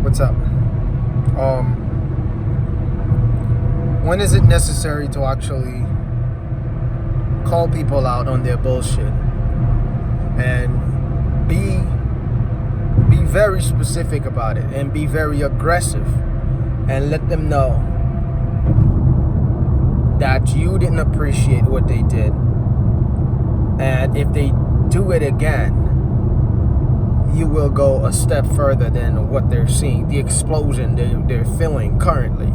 What's up? When is it necessary to actually call people out on their bullshit and be very specific about it and be very aggressive and let them know that you didn't appreciate what they did, and if they do it again, you will go a step further than what they're seeing, the explosion they're feeling currently.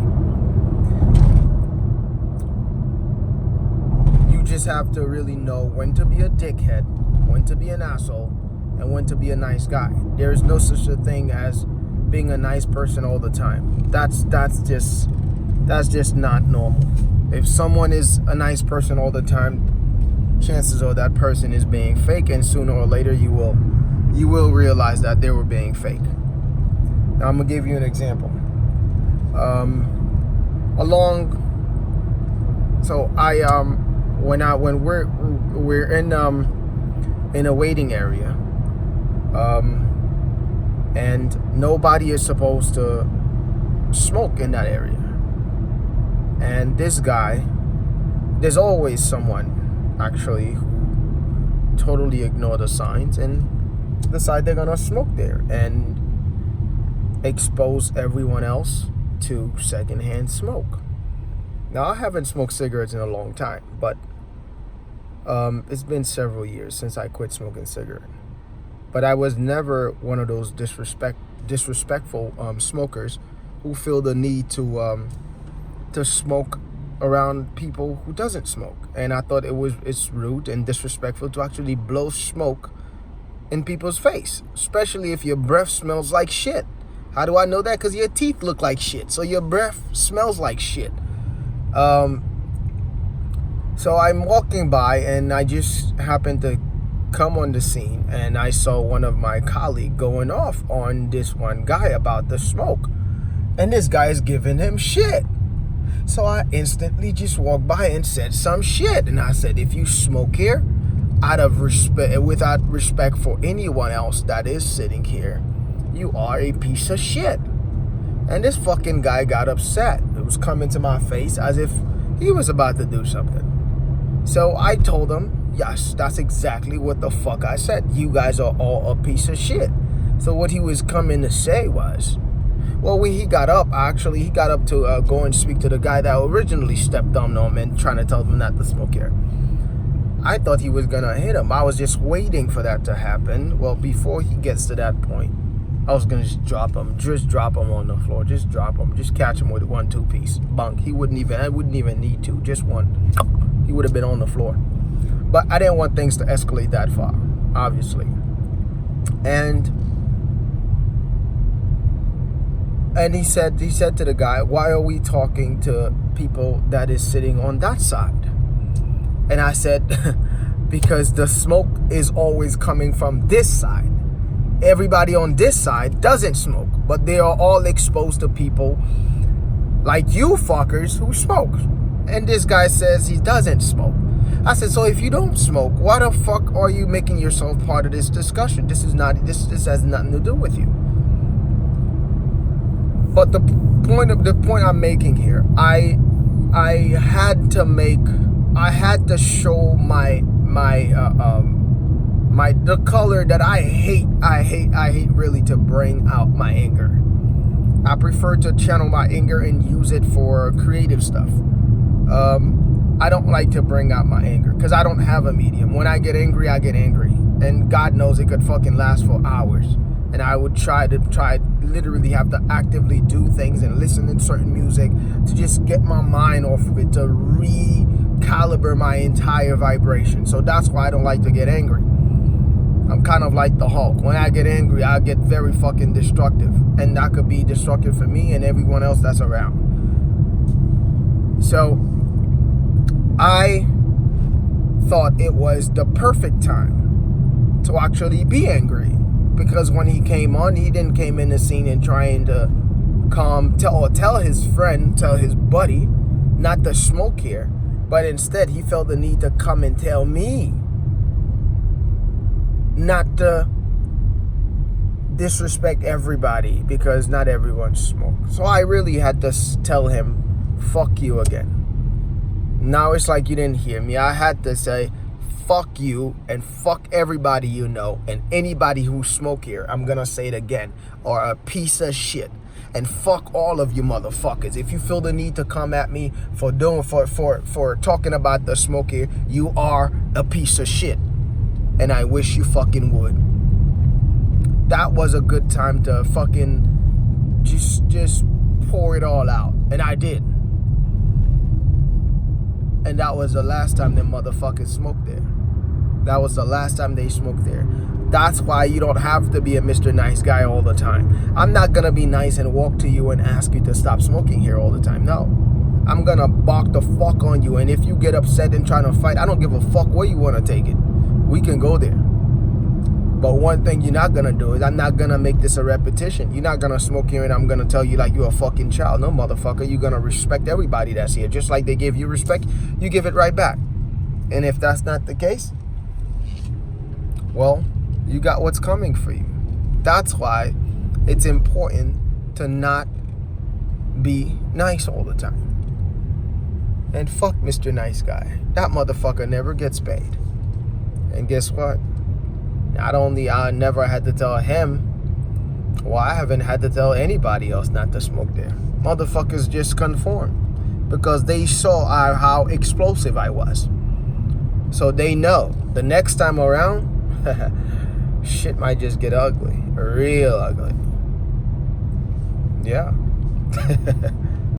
You just have to really know when to be a dickhead, when to be an asshole, and when to be a nice guy. There is no such a thing as being a nice person all the time. That's just not normal. If someone is a nice person all the time, chances are that person is being fake, and sooner or later you will realize that they were being fake. Now I'm gonna give you an example. When we're in a waiting area, and nobody is supposed to smoke in that area, and this guy, there's always someone actually who totally ignore the signs and decide they're gonna smoke there and expose everyone else to secondhand smoke. Now, I haven't smoked cigarettes in a long time, but it's been several years since I quit smoking cigarettes. But I was never one of those disrespectful smokers who feel the need to smoke around people who doesn't smoke. And I thought it's rude and disrespectful to actually blow smoke in people's face, especially if your breath smells like shit. How do I know that? Because your teeth look like shit, so your breath smells like shit. So I'm walking by, and I just happened to come on the scene, and I saw one of my colleagues going off on this one guy about the smoke, and this guy is giving him shit. So I instantly just walked by and said some shit, and I said, if you smoke here, out of respect, without respect for anyone else that is sitting here, you are a piece of shit. And this fucking guy got upset. It was coming to my face as if he was about to do something. So I told him, yes, that's exactly what the fuck I said. You guys are all a piece of shit. So what he was coming to say was, well, when he got up to go and speak to the guy that originally stepped on him and trying to tell him not to smoke here. I thought he was gonna hit him. I was just waiting for that to happen. Well, before he gets to that point, I was gonna just drop him on the floor. Just drop him. Just catch him with 1-2 piece. Bunk. I wouldn't even need to. Just one. He would have been on the floor. But I didn't want things to escalate that far, obviously. And he said to the guy, why are we talking to people that is sitting on that side? And I said, because the smoke is always coming from this side. Everybody on this side doesn't smoke, but they are all exposed to people like you fuckers who smoke. And this guy says he doesn't smoke. I said, so if you don't smoke, why the fuck are you making yourself part of this discussion? This has nothing to do with you. But the point I'm making here, I had to show the color that I hate really to bring out my anger. I prefer to channel my anger and use it for creative stuff. I don't like to bring out my anger because I don't have a medium. When I get angry, and God knows it could fucking last for hours. And I would literally have to actively do things and listen to certain music to just get my mind off of it, to recalibrate my entire vibration. So that's why I don't like to get angry. I'm kind of like the Hulk. When I get angry, I get very fucking destructive. And that could be destructive for me and everyone else that's around. So I thought it was the perfect time to actually be angry. Because when he came on, he didn't came in the scene and trying to tell his buddy not to smoke here. But instead, he felt the need to come and tell me not to disrespect everybody because not everyone smokes. So I really had to tell him, fuck you again. Now it's like you didn't hear me. I had to say, fuck you and fuck everybody you know and anybody who smoke here. I'm gonna say it again. Or a piece of shit. And fuck all of you motherfuckers. If you feel the need to come at me for talking about the smoke here, you are a piece of shit. And I wish you fucking would. That was a good time to fucking just pour it all out. And I did. And that was the last time them motherfuckers smoked there. That was the last time they smoked there. That's why you don't have to be a Mr. Nice Guy all the time. I'm not gonna be nice and walk to you and ask you to stop smoking here all the time. No. I'm gonna bark the fuck on you. And if you get upset and trying to fight, I don't give a fuck where you wanna take it. We can go there. But one thing you're not gonna do is I'm not gonna make this a repetition. You're not gonna smoke here and I'm gonna tell you like you're a fucking child. No, motherfucker, you're gonna respect everybody that's here. Just like they give you respect, you give it right back. And if that's not the case, well, you got what's coming for you. That's why it's important to not be nice all the time. And fuck Mr. Nice Guy. That motherfucker never gets paid. And guess what? Not only I never had to tell him, well, I haven't had to tell anybody else not to smoke there. Motherfuckers just conformed because they saw how explosive I was. So they know the next time around, shit might just get ugly, real ugly. Yeah.